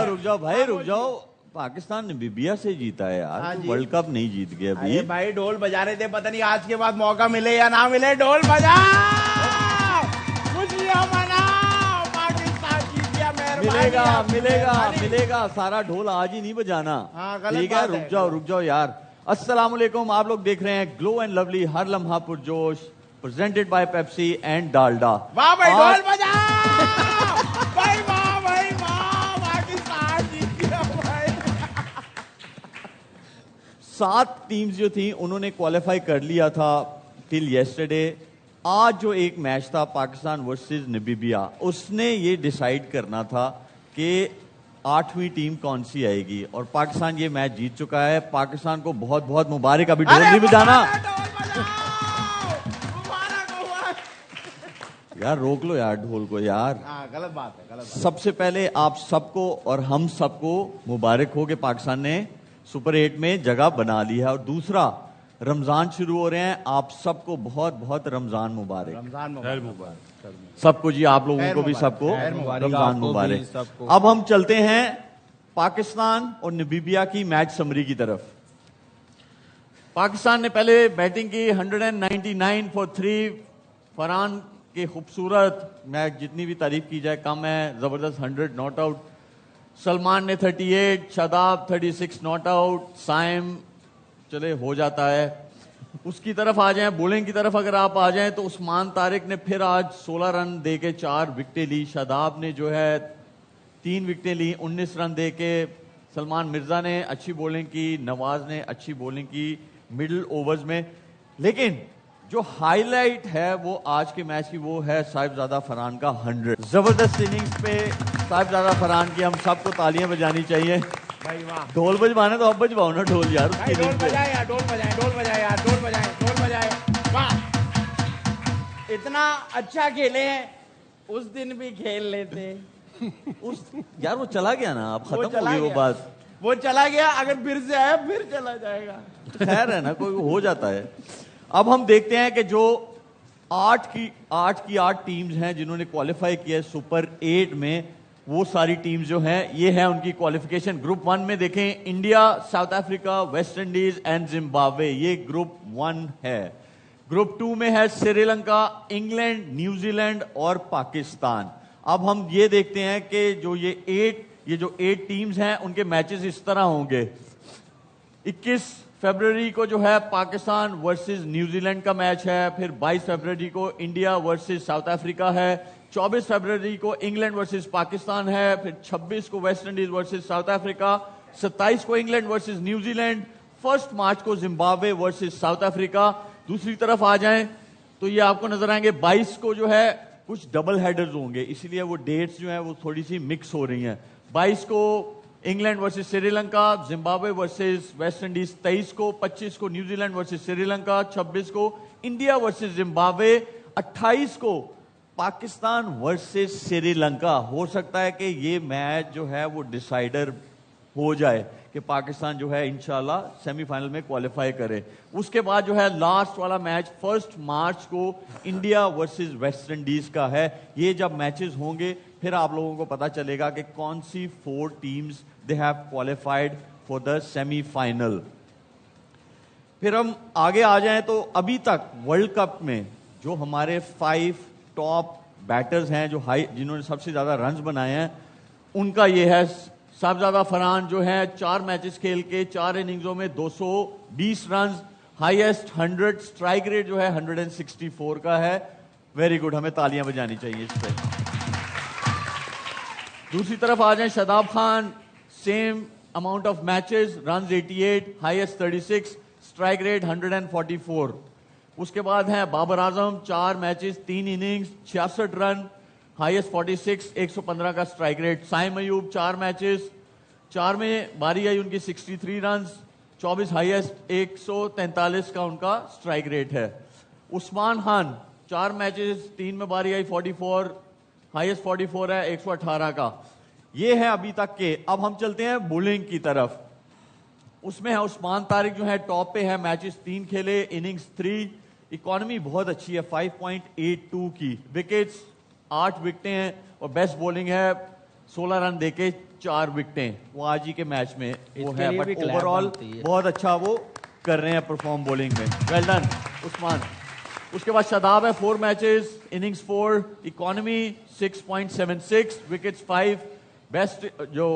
رک جاؤ بھائی رک جاؤ. پاکستان نمیبیا سے جیتا ہے یار, ورلڈ کپ نہیں جیت گیا ابھی. بھائی ڈھول بجا رہے تھے, پتہ نہیں آج کے بعد موقع ملے یا نہ ملے. ڈھول بجاؤ, خوشیاں مناؤ, پاکستان جیت گیا. ملے گا ملے گا ملے گا, سارا ڈھول آج ہی نہیں بجانا. ٹھیک ہے, رک جاؤ یار. السلام علیکم, آپ لوگ دیکھ رہے ہیں گلو اینڈ لولی ہر لمحہ پرجوش, presented by Pepsi and Dalda. واہ بھائی ڈھول بجاؤ بھائی, واہ بھائی واہ, پاکستان جیت گیا بھائی. 7 ٹیمز جو تھیں انہوں نے کوالیفائی کر لیا تھا ٹل یسٹرڈے. آج جو ایک میچ تھا پاکستان ورسز نمیبیا, اس نے یہ ڈیسائیڈ کرنا تھا کہ 8ویں ٹیم کون سی آئے گی, اور پاکستان یہ میچ جیت چکا ہے. پاکستان کو بہت بہت مبارک. ابھی ڈھول نہیں بجانا یار, روک لو یار ڈھول کو یار. غلط بات ہے, غلط. سب سے پہلے آپ سب کو اور ہم سب کو مبارک ہو کہ پاکستان نے سپر 8 میں جگہ بنا لی ہے. اور دوسرا, رمضان شروع ہو رہے ہیں, آپ سب کو بہت بہت رمضان مبارک. رمضان مبارک سب کو جی, آپ لوگوں کو بھی سب کو رمضان مبارک. اب ہم چلتے ہیں پاکستان اور نمیبیا کی میچ سمری کی طرف. پاکستان نے پہلے بیٹنگ کی 199 فار 3. فرحان کے خوبصورت میچ, جتنی بھی تعریف کی جائے کم ہے, زبردست 100 ناٹ آؤٹ. سلمان نے 38, شاداب 36 ناٹ آؤٹ. سائم چلے ہو جاتا ہے. اس کی طرف آ جائیں, بولنگ کی طرف اگر آپ آ جائیں تو عثمان طارق نے پھر آج 16 رن دے کے 4 وکٹیں لی. شاداب نے جو ہے 3 وکٹیں لی 19 رن دے کے. سلمان مرزا نے اچھی بولنگ کی, نواز نے اچھی بولنگ کی مڈل اوورز میں. لیکن جو ہائی لائٹ ہے وہ آج کے میچ کی وہ ہے صاحبزادہ فرحان کا 100. زبردست اننگز پہ صاحبزادہ فرحان کی ہم سب کو تالیاں بجانی چاہیے. ڈھول بجوانا تو اب بجواؤ نا ڈھول یار. ڈھول بجائے یار, ڈھول بجائے, ڈھول بجائے یار, ڈھول بجائے, ڈھول بجائے. واہ, اتنا اچھا کھیلے ہیں, اس دن بھی کھیل لیتے. یار وہ چلا گیا نا, اب ختم ہو گئی وہ بات. وہ چلا گیا, اگر پھر سے آیا پھر چلا جائے گا. خیر ہے نا, کوئی ہو جاتا ہے. اب ہم دیکھتے ہیں کہ جو 8 کی 8 ٹیمز ہیں جنہوں نے کوالیفائی کیا ہے سپر 8 میں, وہ ساری ٹیمز جو ہیں یہ ہے ان کی کوالیفیکیشن. گروپ 1 میں دیکھیں, India, South Africa, West Indies and Zimbabwe, یہ گروپ 1 ہے. گروپ 2 میں ہے Sri Lanka, England, New Zealand اور پاکستان. اب ہم یہ دیکھتے ہیں کہ جو یہ جو 8 ٹیمز ہیں ان کے میچز اس طرح ہوں گے. 21 فیبروری کو جو ہے پاکستان ورسز نیوزی لینڈ کا میچ ہے. پھر 22 فیبروری کو انڈیا ورسز ساؤتھ افریقہ ہے. 24 فیبروری کو انگلینڈ ورسز پاکستان ہے. پھر 26 کو West Indies versus South Africa. 27 کو انگلینڈ ورسز نیوزی لینڈ. 1 مارچ کو زمبابوے ورسز ساؤتھ افریقہ. دوسری طرف آ جائیں تو یہ آپ کو نظر آئیں گے 22 کو جو ہے کچھ ڈبل ہیڈرز ہوں گے, اسی لیے وہ ڈیٹس جو ہیں وہ تھوڑی سی مکس ہو رہی ہیں. 22 کو England versus Sri Lanka, Zimbabwe versus West Indies. 23 کو, 25 کو New Zealand versus Sri Lanka. 26 کو انڈیا ورسز زمبابوے. 28 کو پاکستان ورسز سری لنکا. ہو سکتا ہے کہ یہ میچ جو ہے وہ ڈیسائیڈر ہو جائے کہ پاکستان جو ہے انشاءاللہ سیمی فائنل میں کوالیفائی کرے. اس کے بعد جو ہے لاسٹ والا میچ 1 مارچ کو انڈیا ورسز ویسٹ انڈیز کا ہے. یہ جب میچز ہوں گے پھر آپ لوگوں کو پتا چلے گا کہ کون سی 4 teams they have qualified for the semi final. پھر ہم آگے آ جائیں تو ابھی تک ورلڈ کپ میں جو ہمارے 5 ٹاپ بیٹرز ہیں جنہوں نے سب سے زیادہ رنز بنائے ہیں, ان کا یہ ہے صاحبزادہ فرحان جو ہے 4 میچز کھیل کے 4 اننگزوں میں 220 رنز. ہائیسٹ 100 اسٹرائک ریٹ جو ہے 164 کا ہے. ویری گڈ, ہمیں تالیاں بجانی چاہیے اس پہ. دوسری طرف آ جائیں, Shadab Khan, same amount of matches, runs 88, highest 36, strike rate 144. اس کے بعد ہیں Babar Azam, 4 matches 3 innings 66 run, highest 46, 115 کا strike rate. Saim Ayub 4 matches 4 میں باری آئی ان کی 63 رنز, 24 ہائیسٹ 143 کا ان کا اسٹرائک ریٹ ہے. عثمان خان 4 میچز 3 میں باری آئی 44, ہائیسٹ 44 ہے 118 کا. یہ ہے ابھی تک کے. اب ہم چلتے ہیں بولنگ کی طرف. اس میں ہے عثمان طارق جو ہے ٹاپ پہ ہے, میچز 3 کھیلے, اننگز 3, اکانومی بہت اچھی ہے 5.82 کی, وکٹس 8 وکٹیں ہیں, اور بیسٹ بولنگ ہے 16 रन दे के 4 विकेटें, वो आज ही के मैच में वो इसके है, लिए बट भी clap ओवरऑल बनती है। बहुत अच्छा वो कर रहे हैं परफॉर्म बॉलिंग में। Well done Usman. उसके बाद शादाब है 4 matches, innings 4, economy 6.76, wickets 5, best जो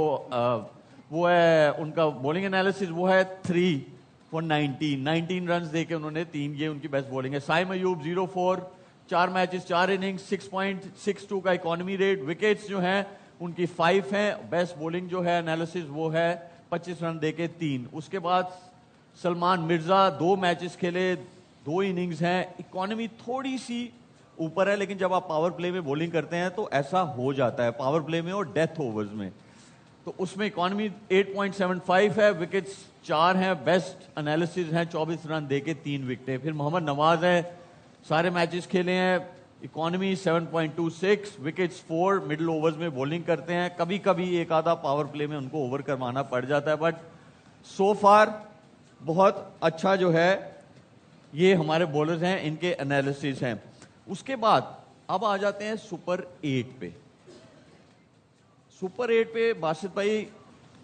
वो है उनका बॉलिंग एनालिसिस वो है 3 for 19 रन दे के उन्होंने 3, ये उनकी बेस्ट बॉलिंग है। साइम अयूब 0-4, 4 मैचेस 4 इनिंग्स, 6.62 का इकोनॉमी रेट, विकेट्स जो हैं उनकी 5 हैं, बेस्ट बॉलिंग जो है एनालिसिस वो है 25 रन दे के 3। उसके बाद सलमान मिर्जा 2 मैचेस खेले, 2 इनिंग्स हैं, इकोनॉमी थोड़ी सी ऊपर है, लेकिन जब आप पावर प्ले में बॉलिंग करते हैं तो ऐसा हो जाता है, पावर प्ले में और डेथ ओवर्स में, तो उसमें इकोनॉमी 8.75 है, विकेट्स 4 हैं, बेस्ट एनालिसिस हैं 24 रन दे के 3 विकेटें। फिर मोहम्मद नवाज है, सारे मैचेस खेले हैं, इकोनॉमी 7.26, विकेट्स 4, मिडिल ओवर्स में बॉलिंग करते हैं, कभी कभी एक आधा पावर प्ले में उनको ओवर करवाना पड़ जाता है, बट सो फार बहुत अच्छा जो है ये हमारे बॉलर्स हैं, इनके एनालिसिस हैं। उसके बाद अब आ जाते हैं सुपर 8 पे। सुपर 8 पे बासित भाई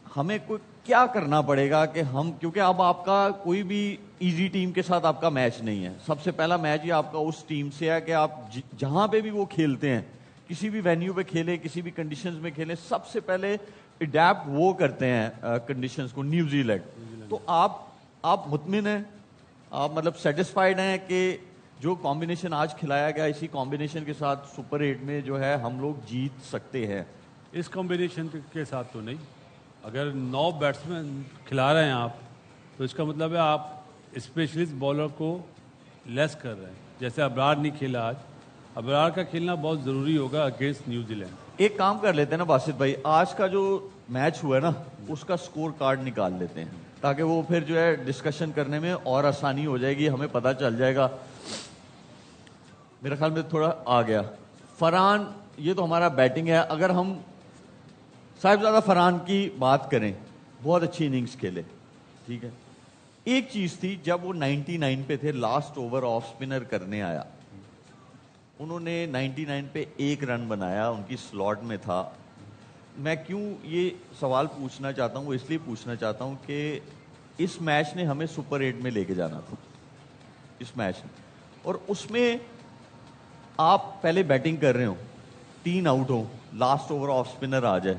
हमें कोई क्या करना पड़ेगा कि हम, क्योंकि अब आपका कोई भी इजी टीम के साथ आपका मैच नहीं है, सबसे पहला मैच ही आपका उस टीम से है कि आप जहां पे भी वो खेलते हैं, किसी भी वेन्यू पे खेले, किसी भी कंडीशंस में खेले, सबसे पहले अडैप्ट वो करते हैं कंडीशंस को, न्यूजीलैंड। तो आप मुतमिन हैं, आप मतलब सेटिस्फाइड हैं कि जो कॉम्बिनेशन आज खिलाया गया इसी कॉम्बिनेशन के साथ सुपर 8 में जो है हम लोग जीत सकते हैं? इस कॉम्बिनेशन के साथ तो नहीं। अगर 9 बैट्समैन खिला रहे हैं आप, तो इसका मतलब है आप स्पेशलिस्ट बॉलर को लेस कर रहे हैं। जैसे अबरार नहीं खेला आज, अबरार का खेलना बहुत ज़रूरी होगा अगेंस्ट न्यूजीलैंड। एक काम कर लेते हैं ना बासित भाई, आज का जो मैच हुआ है ना उसका स्कोर कार्ड निकाल लेते हैं, ताकि वो फिर जो है डिस्कशन करने में और आसानी हो जाएगी, हमें पता चल जाएगा। मेरे ख्याल में थोड़ा आ गया। फरहान, ये तो हमारा बैटिंग है। अगर हम साहिबजादा फरहान की बात करें, बहुत अच्छी इनिंग्स खेले, ठीक है। एक चीज थी, जब वो 99 पे थे, लास्ट ओवर ऑफ स्पिनर करने आया, उन्होंने 99 पे 1 रन बनाया, उनकी स्लॉट में था। मैं क्यों ये सवाल पूछना चाहता हूँ, इसलिए पूछना चाहता हूँ कि इस मैच ने हमें सुपर 8 में लेके जाना था, इस मैच ने, और उसमें आप पहले बैटिंग कर रहे हो, 3 आउट हो, लास्ट ओवर ऑफ स्पिनर आ जाए,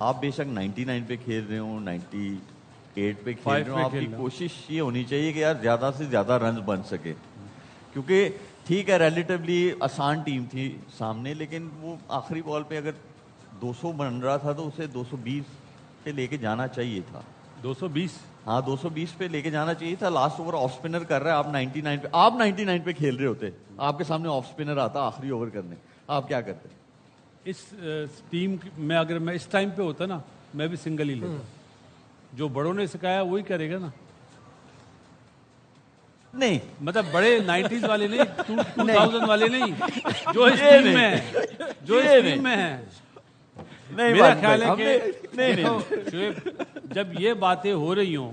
आप बेशक 99 पे खेल रहे हो, 98 पे खेल रहे हो, आपकी कोशिश ये होनी चाहिए कि यार ज्यादा से ज्यादा रन बन सके, क्योंकि ठीक है रिलेटिवली आसान टीम थी सामने, लेकिन वो आखिरी बॉल पे अगर 200 बन रहा था तो उसे 220 पे लेके जाना चाहिए था। 220? हाँ 220 पे लेके जाना चाहिए था। लास्ट ओवर ऑफ स्पिनर कर रहा है, आप 99 पे खेल रहे होते, आपके सामने ऑफ स्पिनर आता आखिरी ओवर करने, आप क्या करते? इस टीम में अगर मैं इस टाइम पे होता ना, मैं भी सिंगल ही लेता। जो बड़ों ने सिखाया वही करेगा ना। नहीं मतलब बड़े 90s वाले नहीं, 2000 वाले नहीं, जो इस टीम में है, जो इस टीम में है। नहीं, मेरा ख्याल है कि नहीं शुएब, जब ये बातें हो रही हों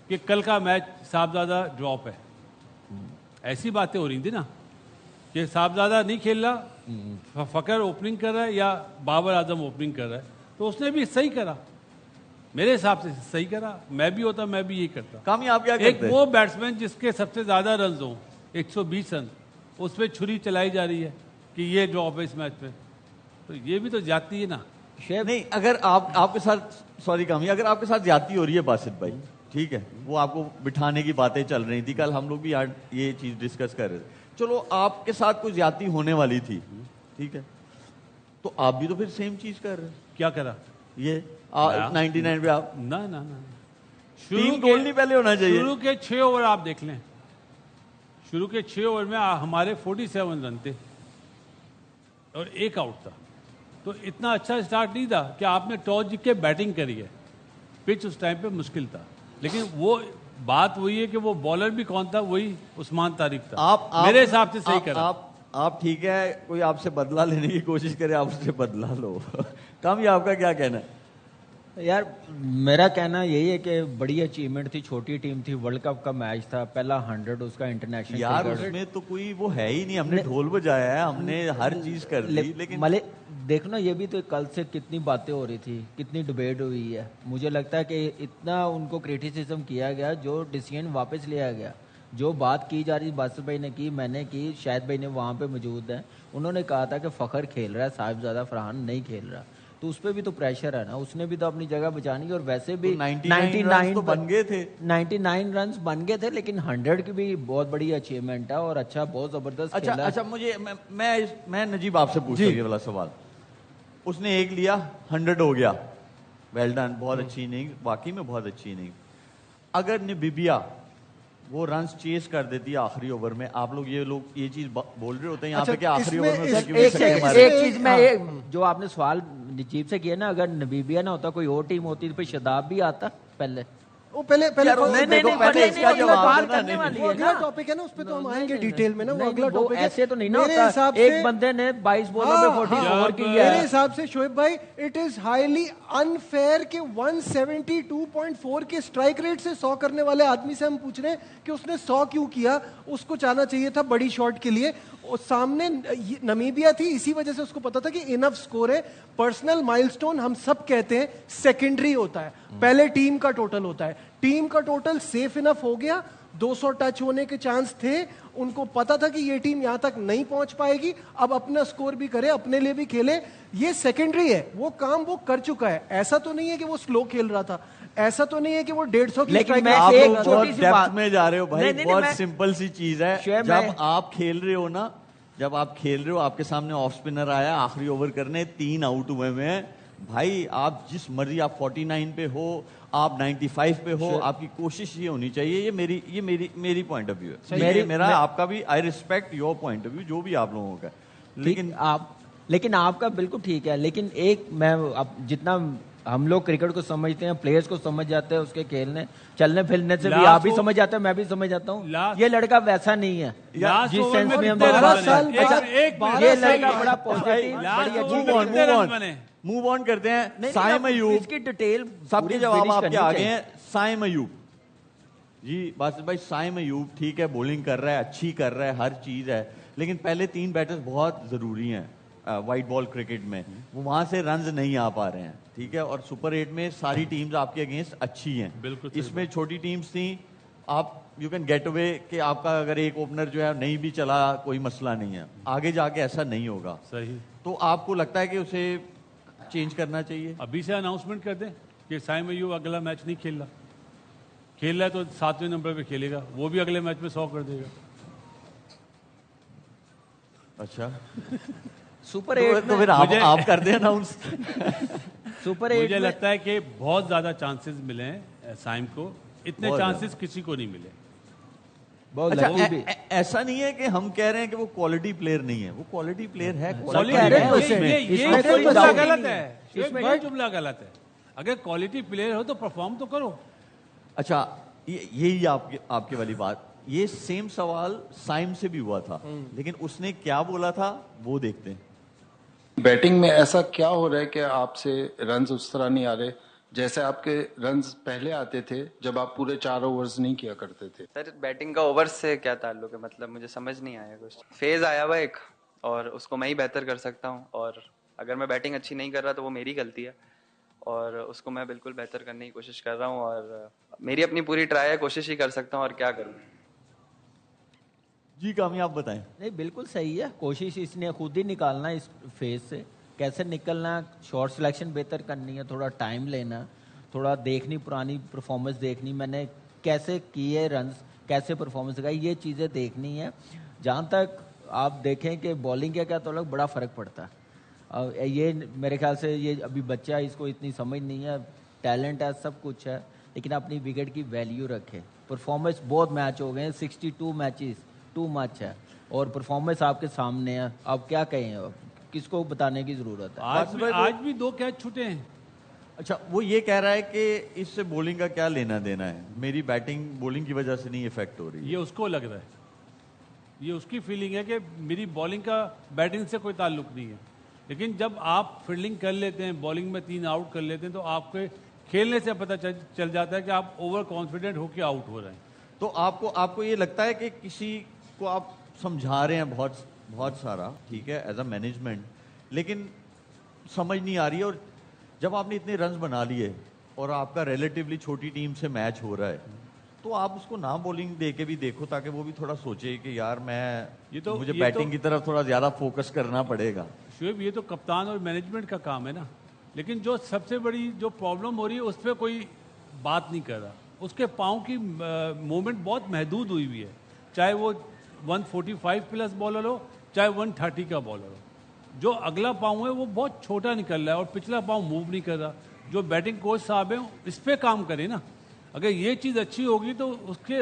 कि कल का मैच साहबजादा ड्रॉप है, ऐसी बातें हो रही थी ना कि साहबजादा नहीं खेल रहा, फकर ओपनिंग कर रहा है या बाबर आजम ओपनिंग कर रहा है, तो उसने भी सही करा, मेरे हिसाब से सही करा। मैं भी होता मैं भी यही करता। कामी आप क्या करते? एक वो बैट्समैन जिसके सबसे ज्यादा रन हो, 120 रन, उस पर छुरी चलाई जा रही है कि ये ड्रॉप है इस मैच में, तो ये भी तो जाती है ना। नहीं, अगर आपके साथ, सॉरी कामी, अगर आपके साथ ज्यादती हो रही है बासित भाई, ठीक है, वो आपको बिठाने की बातें चल रही थी, कल हम लोग भी ये चीज डिस्कस कर रहे थे, चलो आपके साथ कोई ज्यादती होने वाली थी, ठीक है, तो आप भी तो फिर सेम चीज कर रहे हैं। क्या करा ये 99 पे आप ना ना ना, 3 गोल नहीं पहले होना चाहिए। शुरू के 6 ओवर आप देख लें, शुरू के 6 ओवर में हमारे 47 रन थे और 1 आउट था, तो इतना अच्छा स्टार्ट नहीं था कि आपने टॉस जीत के बैटिंग करी है। पिच उस टाइम पे मुश्किल था, लेकिन वो बात वही है कि वो बॉलर भी कौन था, वही उस्मान तारिक था। आप मेरे हिसाब से सही करा। आप ठीक है, कोई आपसे बदला लेने की कोशिश करे, आप उससे बदला लो। काम, ये आपका क्या कहना है? یار میرا کہنا یہی ہے کہ بڑی اچیومنٹ تھی, چھوٹی ٹیم تھی, ورلڈ کپ کا میچ تھا, پہلا 100 اس کا انٹرنیشنل یار اس میں تو کوئی وہ ہے ہی نہیں, ہم نے ڈھول بجایا ہے, ہم نے ہر چیز کر دی, لیکن دیکھو نا یہ بھی تو کل سے کتنی باتیں ہو رہی تھی, کتنی ڈبیٹ ہوئی ہے. مجھے لگتا ہے کہ اتنا ان کو کریٹیسزم کیا گیا, جو ڈیسیژن واپس لیا گیا, جو بات کی جا رہی باسل بھائی نے کی, میں نے کی, شاہد بھائی نے وہاں پہ موجود ہیں, انہوں نے کہا تھا کہ فخر کھیل رہا ہے, صاحبزادہ فرحان نہیں کھیل رہا, تو اس پہ بھی تو پریشر ہے نا, اس نے بھی تو اپنی جگہ بچانی ہے. اور ویسے بھی 99 بن گئے تھے, 99 رنز بن گئے تھے, لیکن 100 کی بھی بہت بڑی اچیومنٹ ہے اور اچھا بہت زبردست کھیلا. اچھا مجھے میں نجیب آپ سے پوچھ رہی والا سوال, اس نے ایک لیا 100 ہو گیا, ویل ڈن, بہت اچھی اننگ, واقعی میں بہت اچھی اننگ. اگر نبیبیا وہ رنز چیز کر دیتی آخری اوور میں, آپ لوگ یہ چیز بول رہے ہوتے ہیں یہاں پہ کہ آخری اوور میں ایک چیز میں جو آپ نے سوال نجیب سے کیا نا, اگر نبیبیا نہ ہوتا کوئی اور ٹیم ہوتی تو پھر شاداب بھی آتا پہلے. وہ پہلے ٹاپک ہے نا, اس پہ تو ہم آئیں گے ڈیٹیل میں نا, وہ اگلا ٹاپک ہے. ایسے تو نہیں نا ہوتا, ایک بندے نے 22 بالوں پہ 40 اوور کیا. میرے حساب سے شعیب بھائی اٹ از ہائیلی انفیئر کہ 172.4 کے اسٹرائک ریٹ سے 100 کرنے والے آدمی سے ہم پوچھ رہے ہیں کہ اس نے 100 کیوں کیا. اس کو چاہنا چاہیے تھا بڑی شاٹ کے لیے, سامنے نمیبیا تھی, اسی وجہ سے اس کو پتا تھا کہ انف سکور ہے. پرسنل مائلسٹون ہم سب کہتے ہیں سیکنڈری ہوتا ہے, پہلے ٹیم کا ٹوٹل ہوتا ہے. ٹیم کا ٹوٹل سیف انف ہو گیا, 200 ٹچ ہونے کے چانس تھے, ان کو پتا تھا کہ یہ ٹیم یہاں تک نہیں پہنچ پائے گی, اب اپنا سکور بھی کرے, اپنے لیے بھی کھیلے. یہ سیکنڈری ہے, وہ کام وہ کر چکا ہے. ایسا تو نہیں ہے کہ وہ سلو کھیل رہا تھا, ایسا تو نہیں ہے کہ وہ 150 کی اسٹرائک. آپ لوگ بہت ڈیپتھ میں جا رہے ہو بھائی, بہت سمپل سی چیز ہے. جب آپ کھیل رہے ہو نا, جب آپ کھیل رہے ہو, آپ کے سامنے آف اسپنر آیا آخری اوور کرنے, 3 آؤٹ ہوئے میں, بھائی آپ جس مرضی, آپ 49 پہ ہو, آپ 95 پہ ہو, آپ کی کوشش یہ ہونی چاہیے. یہ میری پوائنٹ آف ویو ہے, میرا آپ کا بھی, I respect your point of view جو بھی آپ لوگوں کا, لیکن آپ کا بالکل ٹھیک ہے. لیکن ایک میں جتنا ہم لوگ کرکٹ کو سمجھتے ہیں, پلیئرز کو سمجھ جاتے ہیں, اس کے کھیلنے چلنے پھرنے سے بھی آپ بھی سمجھ جاتے ہیں, میں بھی سمجھ جاتا ہوں. یہ لڑکا ویسا نہیں ہے جس سینس میں ہم یہ لڑکا بڑا پازیٹیو. موو آن کرتے ہیں. سائم ایوب کی ڈیٹیل سب کے جواب آپ کے آگے ہیں. سائم ایوب جی, باسل بھائی, سائم ایوب ٹھیک ہے, بولنگ کر رہا ہے, اچھی کر رہا ہے, ہر چیز ہے, لیکن پہلے 3 بیٹرز بہت ضروری ہیں وائٹ بال کرکٹ میں, وہ وہاں سے رنز نہیں آ پا رہے ہیں, ٹھیک ہے. اور سپر 8 میں ساری ٹیمز آپ کے اگینسٹ اچھی ہیں, اس میں چھوٹی ٹیمز تھیں, آپ یو کین گیٹ اوے کہ آپ کا اگر ایک اوپنر جو ہے نہیں بھی چلا کوئی مسئلہ نہیں ہے, آگے جا کے ایسا نہیں ہوگا. صحیح. تو آپ کو لگتا ہے کہ اسے چینج کرنا چاہیے؟ ابھی سے اناؤنسمنٹ کر دیں کہ سائم ایوب اگلا میچ نہیں کھیل رہا ہے تو 7ویں نمبر پہ کھیلے گا, وہ بھی اگلے میچ میں 100 کر دے گا. اچھا, سپر 8 تو پھر آپ کر دیں اناؤنس. سپر 8 مجھے لگتا ہے کہ بہت زیادہ چانسز ملے ہیں سائم کو, اتنے چانسز کسی کو نہیں ملے. ایسا نہیں ہے کہ ہم کہہ رہے ہیں کہ وہ کوالٹی پلیئر نہیں ہے, وہ کوالٹی پلیئر ہے. جملہ غلط ہے. اگر کوالٹی پلیئر ہو تو پرفارم تو کرو. اچھا, یہی آپ کی والی بات, یہ سیم سوال سائم سے بھی ہوا تھا, لیکن اس نے کیا بولا تھا وہ دیکھتے ہیں. بیٹنگ میں ایسا کیا ہو رہا ہے کہ آپ سے رنز اس طرح نہیں آ رہے جیسے آپ کے رنز پہلے آتے تھے جب آپ پورے 4 اوورز نہیں کیا کرتے تھے؟ سر بیٹنگ کا اوور سے کیا تعلق ہے, مطلب مجھے سمجھ نہیں آیا کچھ. فیز آیا ہوا ایک, اور اس کو میں ہی بہتر کر سکتا ہوں, اور اگر میں بیٹنگ اچھی نہیں کر رہا تو وہ میری غلطی ہے, اور اس کو میں بالکل بہتر کرنے کی کوشش کر رہا ہوں, اور میری اپنی پوری ٹرائی ہے, کوشش ہی کر سکتا ہوں, اور کیا کروں. جی کامیاب بتائیں. نہیں بالکل صحیح ہے, کوشش اس نے خود ہی نکالنا ہے اس فیز سے, کیسے نکلنا, شارٹ سلیکشن بہتر کرنی ہے, تھوڑا ٹائم لینا, تھوڑا دیکھنی, پرانی پرفارمنس دیکھنی, میں نے کیسے کیے رنز, کیسے پرفارمنس دکھائی, یہ چیزیں دیکھنی ہے. جہاں تک آپ دیکھیں کہ بالنگ کا کیا تعلق, بڑا فرق پڑتا ہے. یہ میرے خیال سے یہ ابھی بچہ ہے, اس کو اتنی سمجھ نہیں ہے, ٹیلنٹ ہے, سب کچھ ہے, لیکن اپنی وکٹ کی ویلیو رکھے. پرفارمنس بہت میچ ہو گئے ہیں, 62 میچز ٹو مچ ہے, اور پرفارمنس آپ کے سامنے ہے, آپ کیا کہیں, کس کو بتانے کی ضرورت ہے. آج بھی 2 کیچ چھوٹے ہیں. اچھا, وہ یہ کہہ رہا ہے کہ اس سے بولنگ کا کیا لینا دینا ہے, میری بیٹنگ بولنگ کی وجہ سے نہیں افیکٹ ہو رہی. یہ اس کو لگ رہا ہے, یہ اس کی فیلنگ ہے کہ میری بالنگ کا بیٹنگ سے کوئی تعلق نہیں ہے. لیکن جب آپ فیلڈنگ کر لیتے ہیں, بالنگ میں 3 آؤٹ کر لیتے ہیں, تو آپ کے खेलने से पता चल जाता है कि आप ओवर कॉन्फिडेंट होकर आउट हो रहे हैं। तो आपको ये लगता है कि किसी को आप समझा रहे हैं बहुत सारा, ठीक है, एज अ मैनेजमेंट, लेकिन समझ नहीं आ रही है, और जब आपने इतने रन्स बना लिए और आपका रिलेटिवली छोटी टीम से मैच हो रहा है, तो आप उसको ना बॉलिंग दे के भी देखो, ताकि वो भी थोड़ा सोचे कि यार मुझे बैटिंग की तरफ थोड़ा ज्यादा फोकस करना पड़ेगा। शुएब, ये तो कप्तान और मैनेजमेंट का काम है ना, लेकिन जो सबसे बड़ी जो प्रॉब्लम हो रही है उस पर कोई बात नहीं कर रहा। उसके पाँव की मूवमेंट बहुत महदूद हुई हुई है, चाहे वो 145 प्लस बॉलर हो चाहे 130 का बॉलर हो। जो अगला पाँव है वो बहुत छोटा निकल रहा है और पिछला पाँव मूव नहीं कर रहा। जो बैटिंग कोच साहब हैं इस पे काम करें ना। अगर ये चीज़ अच्छी होगी तो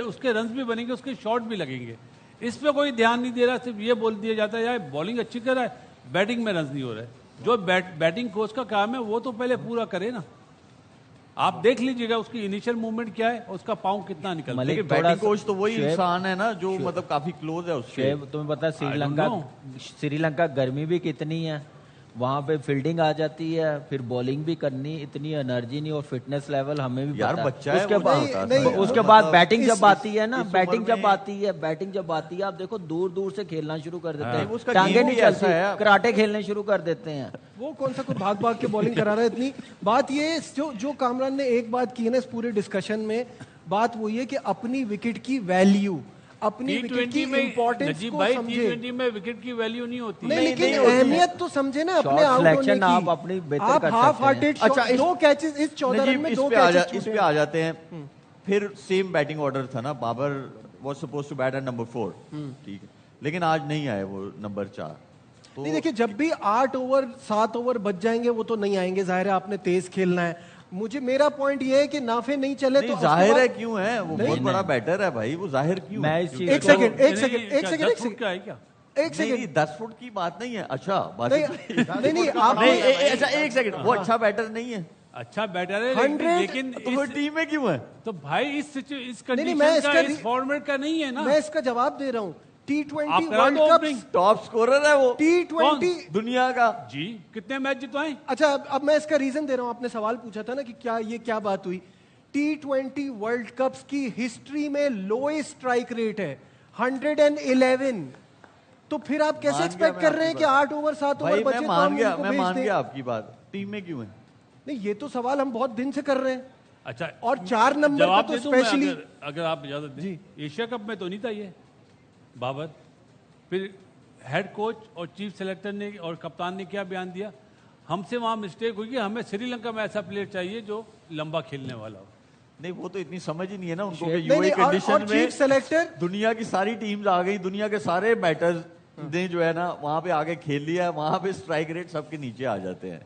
उसके रन्स भी बनेंगे, उसके शॉट भी लगेंगे। इस पे कोई ध्यान नहीं दे रहा, सिर्फ ये बोल दिया जाता है यार बॉलिंग अच्छी कर रहा है, बैटिंग में रन्स नहीं हो रहे। जो बैटिंग कोच का काम है वो तो पहले पूरा करे ना। आप देख लीजिएगा उसकी इनिशियल मूवमेंट क्या है और उसका पाँव कितना निकल रहा है। लेकिन बैटिंग कोच तो वही इंसान है ना जो मतलब काफी क्लोज है उससे। तुम्हें पता है श्रीलंका गर्मी भी कितनी है, वहाँ पे फील्डिंग आ जाती है, फिर बॉलिंग भी करनी, इतनी एनर्जी नहीं और फिटनेस लेवल हमें भी यार पता बच्चा है। उसके बाद बैटिंग जब आती है ना, बैटिंग जब आती है आप देखो दूर दूर से खेलना शुरू कर देते हैं, टांगे नहीं चलती, कराटे खेलने शुरू कर देते हैं। वो कौन सा कोई भाग के बॉलिंग करा रहा है। इतनी बात ये जो कामरान ने एक बात की है ना इस पूरे डिस्कशन में, बात वो ये कि अपनी विकेट की वैल्यू, अपनी विकेट की इंपॉर्टेंस को समझे। T20 में विकेट की वैल्यू नहीं होती। नहीं, लेकिन अहमियत तो समझे ना अपने आउट होने की। आप अपनी बेहतर आप कर हाफ सकते हार्टेड अच्छा, दो कैचेस इस 14 रन में 2 कैचेस इस पे आ जाते हैं। फिर सेम बैटिंग ऑर्डर था ना, Babar was supposed to bat at number 4, ठीक है, लेकिन आज नहीं आए वो नंबर 4। तो नहीं देखिए, जब भी 8 ओवर 7 ओवर बच जाएंगे वो तो नहीं आएंगे, जाहिर है आपने तेज खेलना है। मेरा पॉइंट ये है कि नाफे नहीं चले तो जाहिर है क्यों है, वो बहुत बड़ा बैटर है भाई, वो जाहिर क्यों है? एक सेकंड 10 फुट की बात नहीं है। अच्छा बात नहीं आप अच्छा 1 सेकंड, वो अच्छा बैटर नहीं है, अच्छा बैटर है, लेकिन तो वो टीम में क्यों है? तो भाई इस नहीं, कंडीशन का इस फॉर्मेट का नहीं है ना। मैं इसका जवाब दे रहा हूँ। T20 करा वर्ल्ड दो कप opening। टॉप स्कोरर है वो T20 दुनिया का जी, कितने मैच जितवाए? अच्छा अब मैं इसका रीजन दे रहा हूं। आपने सवाल पूछा था ना कि क्या बात हुई। T20 वर्ल्ड कप्स की हिस्ट्री में लोएस्ट स्ट्राइक रेट है 111। तो फिर आप कैसे एक्सपेक्ट कर रहे हैं कि 8 ओवर 7 ओवर बचे तो हम इनको मैं मान भेज गया दें? आपकी बात, टीम में क्यों है? नहीं, ये तो सवाल हम बहुत दिन से कर रहे हैं। अच्छा, और 4 नंबर जवाब पे तो दे दूं मैं, स्पेशली अगर आप इजाजत दें। एशिया कप में तो नहीं था ये बाबर। फिर हेड कोच और चीफ सेलेक्टर ने और कप्तान ने क्या बयान दिया, हमसे वहां मिस्टेक हुई कि हमें श्रीलंका में ऐसा प्लेयर चाहिए जो लंबा खेलने वाला हो। नहीं, वो तो इतनी समझ ही नहीं है ना उनको कि नहीं, यूएई और कंडीशन चीफ में सेलेक्टर दुनिया की सारी टीम्स आ गई, दुनिया के सारे बैटर्स ने जो है ना वहां पे आगे खेल लिया है, वहां पे स्ट्राइक रेट सबके नीचे आ जाते हैं।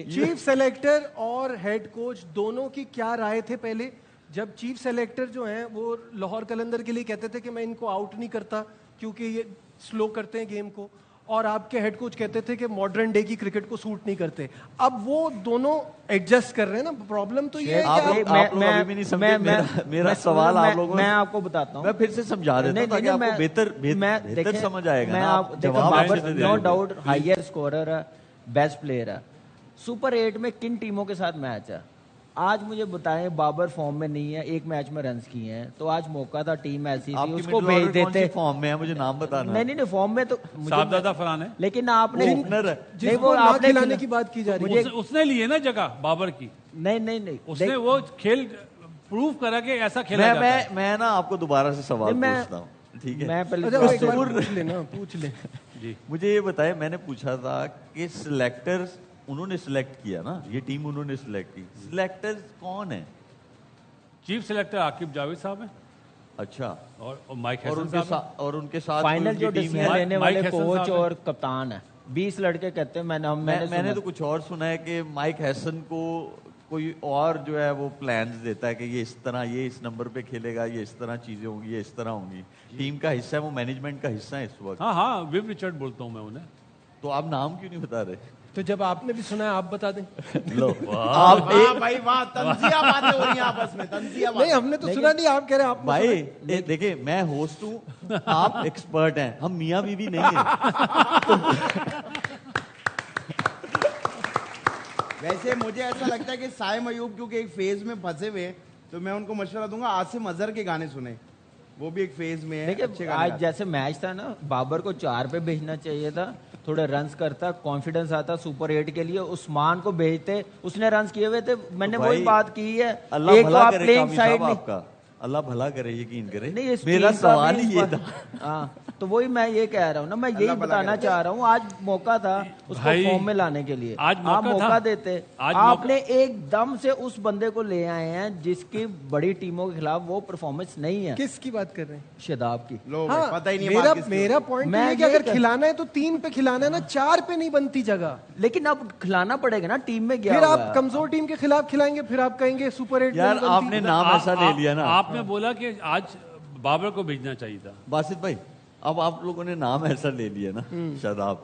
चीफ सेलेक्टर और हेड कोच दोनों की क्या राय थे पहले? जब चीफ सेलेक्टर जो हैं वो लाहौर कलंदर के लिए कहते थे कि मैं इनको आउट नहीं करता क्योंकि ये स्लो करते हैं गेम को, और आपके हेड कोच कहते थे कि मॉडर्न डे की क्रिकेट को सूट नहीं करते। अब वो दोनों एडजस्ट कर रहे हैं ना। प्रॉब्लम तो ये है कि आप लोग अभी भी नहीं समझे मेरा सवाल। आप लोगों मैं आपको बताता हूँ, मैं फिर से समझा देता हूँ ताकि आपको बेहतर समझ आएगा ना। Babar no doubt higher scorer है, बेस्ट प्लेयर है। सुपर 8 में किन टीमों के साथ मैच है? आज मुझे बताएं, बाबर फॉर्म में नहीं है, एक मैच में रन्स किए हैं, तो आज मौका था, टीम ऐसी थी, उसको भेज देते। फॉर्म में है, मुझे नाम बताना। नहीं फॉर्म में तो साहबजादा फरहान है, लेकिन आपने नहीं, वो आपने खिलाने की बात की जा रही है। उसने लिए ना जगह बाबर की। नहीं उसने वो खेल प्रूव करा कि ऐसा खेला जाता है। मैं ना आपको दोबारा से सवाल पूछता हूँ, ठीक है? मैं पहले पूछ ले जी। मुझे ये बताए, मैंने पूछा था कि सिलेक्टर्स उन्होंने सिलेक्ट किया ना, ये टीम उन्होंने सिलेक्ट की, सिलेक्टर्स कौन है? चीफ सेलेक्टर आकिब जावेद साहब हैं। अच्छा, और माइक और उनके साथ फाइनल जो डिसीजन लेने वाले कोच और है। कप्तान है, 20 लड़के कहते हैं। मैंने तो कुछ और सुना है कि माइक हैसन को कोई और जो है वो प्लान्स देता है कि ये इस तरह, ये इस नंबर पे खेलेगा, ये इस तरह चीजें होंगी, ये इस तरह होंगी। टीम का हिस्सा है, वो मैनेजमेंट का हिस्सा है इस वक्त। हाँ, विव रिचर्ड बोलता हूँ मैं उन्हें। तो आप नाम क्यों नहीं बता रहे? तो जब आपने भी सुना है आप बता दें। लो आप भाई वाह, तंजिया बातें हो रही हैं आपस में, तंजिया बातें। नहीं, हमने तो सुना नहीं, आप कह रहे हैं आप भाई। देखिए, मैं होस्ट हूँ, आप एक्सपर्ट हैं, हम मियाँ बीवी नहीं है। वैसे मुझे ऐसा लगता है कि साइम अयूब क्योंकि एक फेज में फंसे हुए हैं, तो मैं उनको मशवरा दूंगा आसिम अजहर के गाने सुने, वो भी एक फेज में है, अच्छे देखिए गाने आज गाते जैसे मैच था ना, बाबर को 4 पे भेजना चाहिए था, थोड़े रन्स करता, कॉन्फिडेंस आता सुपर 8 के लिए, उस्मान को भेजते, उसने रन्स किए हुए थे, मैंने तो वही भाई, बात की है। अल्लाह एक तो भला आप करे प्लेइंग कामी साइड साहब नहीं, आपका, अल्लाह भला करे, यकीन करे। नहीं इस मेरा टीम का सवाल भी ही इस ये बार- था। हाँ तो वही मैं ये कह रहा हूँ ना, मैं यही अल्लाह भला बताना करे। चाह रहा हूँ, आज मौका था उसको भाई, फॉर्म में लाने के लिए, आज आप मौका मौका था। देते, आज आपने एकदम से उस बंदे को ले आए हैं जिसकी बड़ी टीमों के खिलाफ वो परफॉर्मेंस नहीं है, किसकी बात कर रहे हैं? शदाब की। लो हाँ, पता ही नहीं है मेरा बात किसकी मेरा होती है। पॉइंट मैं ये कि ये अगर कर- खिलाना है तो 3 पे खिलाना है ना, 4 पे नहीं बनती जगह। लेकिन अब खिलाना पड़ेगा ना, टीम में गया फिर हुआ आप है। कमजोर टीम के खिलाफ खिलाएंगे, फिर आप कहेंगे सुपर 8 यार आपने नाम ऐसा ले लिया ना, आपने बोला कि आज बाबर को भेजना चाहिए था। बासित भाई अब आप लोगों ने नाम ऐसा ले लिया ना, शदाब,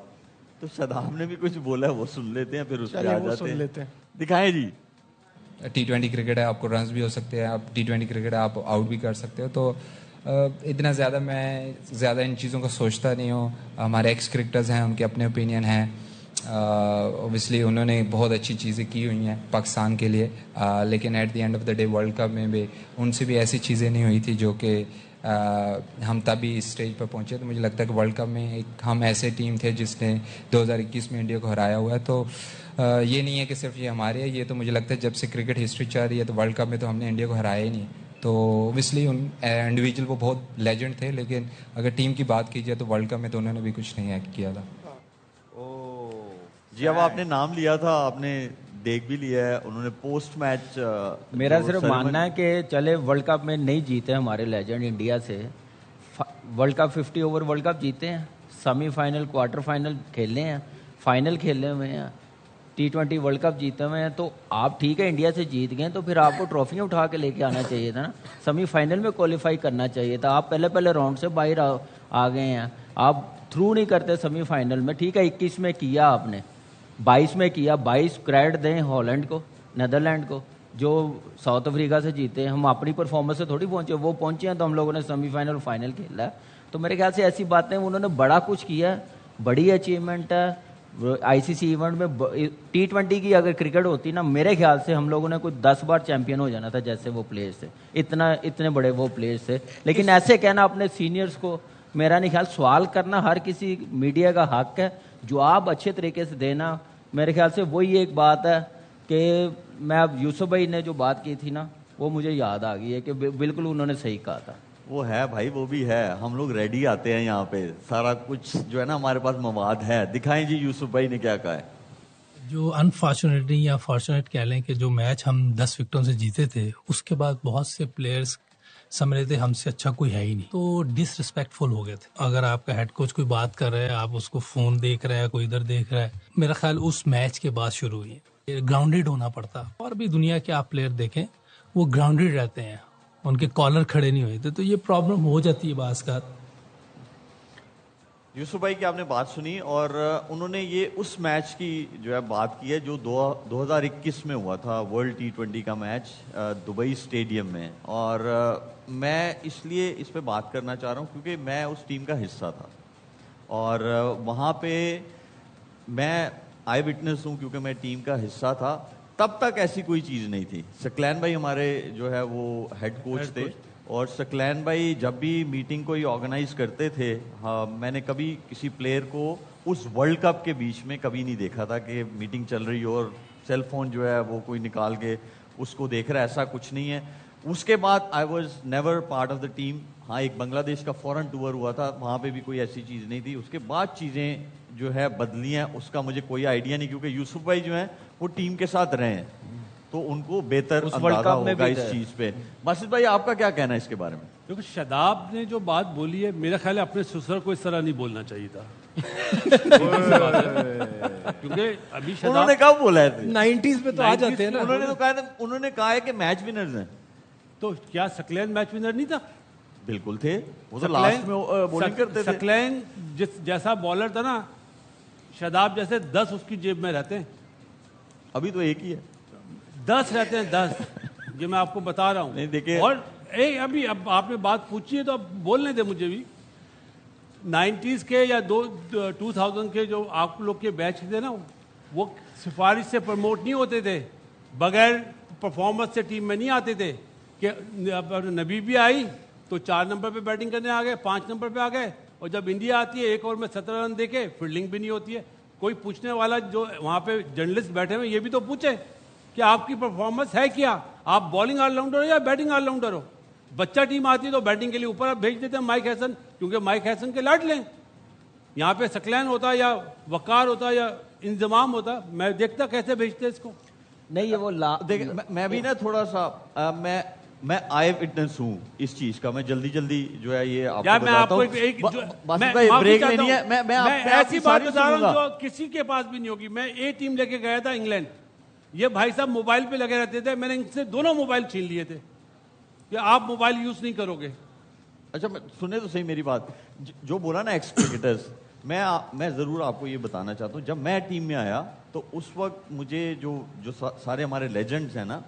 तो शदाब ने भी कुछ बोला है, वो सुन लेते हैं, फिर उस पे चलिए, आ वो जाते सुन हैं। लेते हैं। दिखाएं जी। T20 क्रिकेट है, आपको रन्स भी हो सकते हैं, आप T20 क्रिकेट है, आप आउट भी कर सकते हो, तो इतना ज़्यादा मैं ज़्यादा इन चीज़ों को सोचता नहीं हूँ। हमारे एक्स क्रिकेटर्स हैं, उनके अपने ओपिनियन हैं, ओबियसली उन्होंने बहुत अच्छी चीज़ें की हुई हैं पाकिस्तान के लिए, लेकिन at the end of the day world cup में भी उनसे भी ऐसी चीज़ें नहीं हुई थी जो कि हम तभी इस स्टेज पर पहुंचे। तो मुझे लगता है कि वर्ल्ड कप में एक हम ऐसे टीम थे जिसने 2021 में इंडिया को हराया हुआ है, तो ये नहीं है कि सिर्फ ये हमारे है, ये तो मुझे लगता है जब से क्रिकेट हिस्ट्री चल रही है तो वर्ल्ड कप में तो हमने इंडिया को हराया ही नहीं। तो ओबियसली उन इंडिविजुअल वो बहुत लेजेंड थे, लेकिन अगर टीम की बात की जाए तो वर्ल्ड कप में तो उन्होंने भी कुछ नहीं किया था। जी अब आपने नाम लिया था, आपने देख भी लिया है, उन्होंने पोस्ट मैच मेरा सिर्फ मानना है कि चले वर्ल्ड कप में नहीं जीते हमारे लेजेंड इंडिया से, world cup 50 over world cup जीते हैं, सेमीफाइनल क्वार्टर फाइनल खेले हैं, फाइनल खेले हुए हैं, T20 वर्ल्ड कप जीते हुए हैं, तो आप ठीक है इंडिया से जीत गए तो फिर आपको ट्रॉफियाँ उठा के लेके आना चाहिए था ना, सेमीफाइनल में क्वालिफाई करना चाहिए था। आप पहले राउंड से बाहर आ गए हैं, आप थ्रू नहीं करते सेमीफाइनल में। ठीक है 21 में किया आपने, 22 में किया, 22 क्रेडिट दें हॉलैंड को, नीदरलैंड को जो साउथ अफ्रीका से जीते। हम अपनी परफॉर्मेंस से थोड़ी पहुंचे, वो पहुंचे हैं तो हम लोगों ने सेमीफाइनल फाइनल खेला है। तो मेरे ख्याल से ऐसी बातें, उन्होंने बड़ा कुछ किया, बड़ी अचीवमेंट है। आईसीसी इवेंट में T20 की अगर क्रिकेट होती ना, मेरे ख्याल से हम लोगों ने कुछ 10 बार चैंपियन हो जाना था, जैसे वो प्लेयर्स थे, इतने बड़े वो प्लेयर्स थे। लेकिन ऐसे कहना अपने सीनियर्स को, मेरा नहीं ख्याल, सवाल करना हर किसी मीडिया का हक है, जवाब अच्छे तरीके से देना। मेरे ख्याल से वही एक बात है कि मैं अब यूसुफ भाई ने जो बात की थी ना, वो मुझे याद आ गई है कि बिल्कुल उन्होंने सही कहा था। वो है भाई, वो भी है, हम लोग रेडी आते हैं यहाँ पे, सारा कुछ जो है ना हमारे पास मवाद है। दिखाएं जी यूसुफ भाई ने क्या कहा है। जो अनफॉर्चुनेटली या फॉर्चुनेट कह लें कि जो मैच हम 10 विकेटों से जीते थे, उसके बाद बहुत से प्लेयर्स समझ रहे थे हमसे अच्छा कोई है ही नहीं, तो डिसरिस्पेक्टफुल हो गए थे। अगर आपका हेड कोच कोई बात कर रहा है, आप उसको फोन देख रहे हैं, कोई इधर देख रहा है, मेरा ख्याल उस मैच के बाद शुरू हुई है। ग्राउंडेड होना पड़ता, और भी दुनिया के आप प्लेयर देखें वो ग्राउंडेड रहते हैं, उनके कॉलर खड़े नहीं हुए थे, तो ये प्रॉब्लम हो जाती है बास का। यूसुफ भाई की आपने बात सुनी, और उन्होंने ये उस मैच की जो है बात की है जो 2021 में हुआ था, वर्ल्ड T20 का मैच दुबई स्टेडियम में। और मैं इसलिए इस पे बात करना चाह रहा हूँ क्योंकि मैं उस टीम का हिस्सा था, और वहाँ पे मैं आई विटनेस हूँ क्योंकि मैं टीम का हिस्सा था। तब तक ऐसी कोई चीज़ नहीं थी। सकलैन भाई हमारे जो है वो हेड कोच थे, और सकलैन भाई जब भी मीटिंग कोई ऑर्गेनाइज करते थे, हाँ, मैंने कभी किसी प्लेयर को उस वर्ल्ड कप के बीच में कभी नहीं देखा था कि मीटिंग चल रही हो और सेल फोन जो है वो कोई निकाल के उसको देख रहा है, ऐसा कुछ नहीं है। उसके बाद I was never part of the team. हाँ, एक बांग्लादेश का फॉरेन टूर हुआ था, वहाँ पे भी कोई ऐसी चीज़ नहीं थी। उसके बाद चीज़ें जो है बदली हैं, उसका मुझे कोई आइडिया नहीं, क्योंकि यूसुफ भाई जो हैं वो टीम के साथ रहे हैं, तो उनको बेहतर अंदाजा होगा इस चीज पे। बासित भाई आपका क्या कहना है इसके बारे में? क्योंकि शदाब ने जो बात बोली है, मेरा ख्याल है अपने ससुर को इस तरह नहीं बोलना चाहिए था। क्योंकि अभी शदाब उन्होंने कब बोला है? 90s में तो आ जाते हैं ना। उन्होंने कहा है कि मैच विनर्स हैं। तो क्या सकलैन मैच विनर नहीं था? बिल्कुल थे, वो तो लास्ट में बॉलिंग करते थे। सकलैन जैसा बॉलर था ना, शदाब जैसे 10 उसकी जेब में रहते हैं। अभी तो एक ही है, 10 रहते हैं, 10। ये मैं आपको बता रहा हूँ। नहीं देखिए, और अभी अब आपने बात पूछी है तो अब बोलने दे मुझे भी। 90s के या 2000 के जो आप लोग के बैच थे ना, وہ سفارش سے پروموٹ نہیں ہوتے تھے, بغیر پرفارمنس سے ٹیم میں نہیں آتے تھے. کہ نبی بھی آئی تو 4 نمبر پہ بیٹنگ کرنے آ گئے, 5 نمبر پہ آ گئے, اور جب انڈیا آتی ہے 1 اوور میں 17 رن دے کے فیلڈنگ بھی نہیں ہوتی ہے. کوئی پوچھنے والا جو وہاں پہ جرنلسٹ بیٹھے ہوئے یہ بھی تو پوچھے کہ آپ کی پرفارمنس ہے کیا, آپ بالنگ آل راؤنڈر ہو یا بیٹنگ آل راؤنڈر ہو. بچہ ٹیم آتی ہے تو بیٹنگ کے لیے اوپر بھیج دیتے ہیں مائک ہیسن, کیونکہ مائک ہیسن کے لاڈ لیں. یہاں پہ سکلین ہوتا یا وقار ہوتا یا انضمام ہوتا, میں دیکھتا کیسے بھیجتے اس کو. نہیں یہ وہ میں بھی نا تھوڑا سا میں آئی وٹنس ہوں اس چیز کا. میں جلدی جو ہے یہ آپ کو بتاتا ہوں. بریک لینی ہے. میں ایسی بات بتا رہا ہوں جو کسی کے پاس بھی نہیں ہوگی. میں اے ٹیم لے کے گیا تھا انگلینڈ, یہ بھائی صاحب موبائل پہ لگے رہتے تھے, میں نے ان سے دونوں موبائل چھین لیے تھے کہ آپ موبائل یوز نہیں کرو گے. اچھا سنیں تو صحیح میری بات. جو بولا نا ایکس کرکٹرز, میں ضرور آپ کو یہ بتانا چاہتا ہوں, جب میں ٹیم میں آیا تو اس وقت مجھے جو سارے ہمارے لیجنڈز ہیں نا,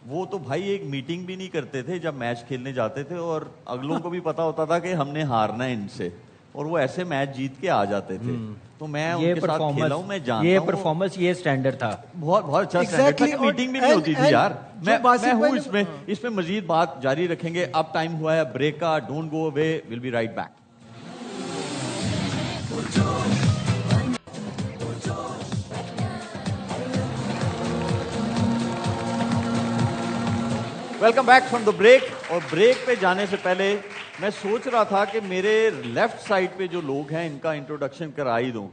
وہ تو بھائی ایک میٹنگ بھی نہیں کرتے تھے جب میچ کھیلنے جاتے تھے, اور اگلوں کو بھی پتا ہوتا تھا کہ ہم نے ہارنا ہے ان سے, اور وہ ایسے میچ جیت کے آ جاتے تھے. تو میں ان کے ساتھ کھیلا ہوں, میں جانتا ہوں. یہ پرفارمنس یہ سٹینڈرڈ تھا, بہت اچھا سٹینڈرڈ تھا. میٹنگ بھی نہیں ہوتی تھی یار. میں ہوں اس میں مزید بات جاری رکھیں گے. اب ٹائم ہوا ہے بریک کا. Don't go away, will be right back. Welcome back from the break. اور بریک پہ جانے سے پہلے میں سوچ رہا تھا کہ میرے لیفٹ سائڈ پہ جو لوگ ہیں ان کا انٹروڈکشن کرا ہی دوں,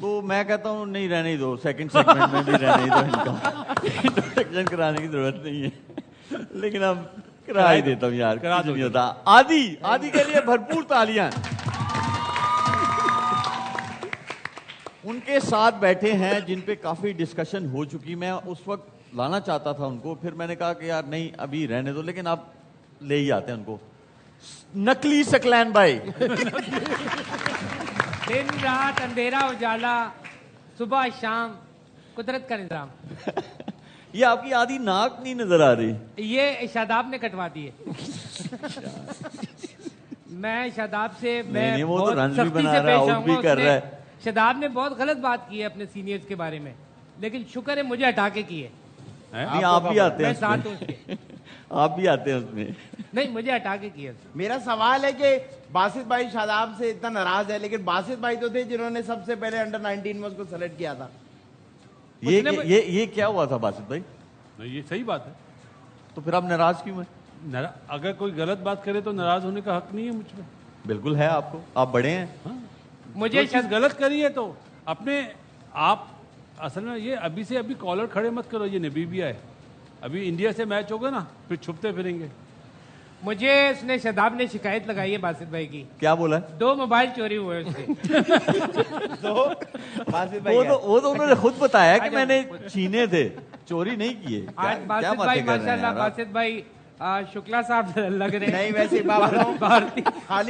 تو میں کہتا ہوں نہیں رہنے ہی دو, سیکنڈ سیگمنٹ میں بھی رہنے ہی دو, ان کا انٹروڈکشن کرانے کی ضرورت نہیں ہے, لیکن اب کرا ہی دیتا ہوں یار, کچھ نہیں ہوتا. آدی کے لیے بھرپور تالیاں. ان کے ساتھ بیٹھے ہیں جن پہ کافی ڈسکشن ہو چکی. میں اس وقت لانا چاہتا تھا ان کو, پھر میں نے کہا کہ یار نہیں ابھی رہنے دو, لیکن آپ لے ہی آتے ہیں ان کو. نقلی سکلین بھائی. دن رات اندھیرا اجالا صبح شام قدرت کا نظام. یہ آپ کی آدھی ناک نہیں نظر آ رہی. یہ شاداب نے کٹوا دی ہے. میں شاداب سے وہ تو رنز بھی بنا رہا ہے, آؤٹ بھی کر رہا ہے. شاداب نے بہت غلط بات کی ہے اپنے سینئرز کے بارے میں, لیکن شکر ہے مجھے ہٹا کے کی ہے. آپ بھی آتے ہیں, آپ بھی آتے ہیں اس میں. نہیں مجھے ہٹا کے کیا. میرا سوال ہے کہ باسط بھائی شاداب سے اتنا ناراض ہے, لیکن باسط بھائی تو تھے جنہوں نے سب سے پہلے انڈر 19 میں اس کو سلیکٹ کیا تھا. یہ کیا ہوا تھا باسط بھائی؟ یہ صحیح بات ہے. تو پھر آپ ناراض کیوں ہیں؟ اگر کوئی غلط بات کرے تو ناراض ہونے کا حق نہیں ہے مجھ پہ. بالکل ہے آپ کو, آپ بڑے ہیں. مجھے چیز غلط کری ہے تو اپنے آپ, اصل میں یہ ابھی سے ابھی کالر کھڑے مت کرو. یہ نبی بھی آئے, ابھی انڈیا سے میچ ہوگا نا, پھر چھپتے پھریں گے. مجھے اس نے شاداب نے شکایت لگائی ہے باسط بھائی کی. کیا بولا ہے؟ 2 موبائل چوری ہوئے اس سے. وہ تو انہوں نے خود بتایا کہ میں نے چھینے تھے, چوری نہیں کیے. باسط بھائی ماشاءاللہ, باسط بھائی شکلا صاحب لگ رہے ہیں. نہیں ویسے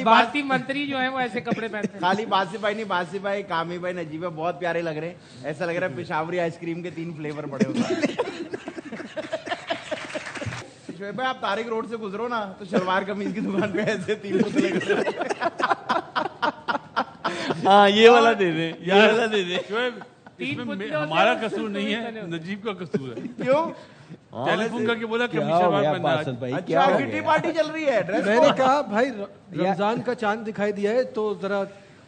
بھارتی منتری جو ہیں وہ ایسے کپڑے پہنتے ہیں. خالی باسط بھائی نہیں, باسط بھائی, کامی بھائی, نجیب بھائی بہت پیارے لگ رہے ہیں. ایسا لگ رہا ہے پشاوری آئس کریم کے 3 فلیور پڑے ہوئے. شعیب بھائی آپ طارق روڈ سے گزرو نا تو شلوار قمیض کی دکان پہ ایسے 3 پتلے. ہاں یہ والا دے دیں, یہ والا دے دیں. ہمارا قصور نہیں ہے, نجیب کا قصور ہے. کیوں؟ ٹیلی فون کر کے بولا اچھا کٹی پارٹی چل رہی ہے. میں نے کہا بھائی رمضان کا چاند دکھائی دیا ہے تو ذرا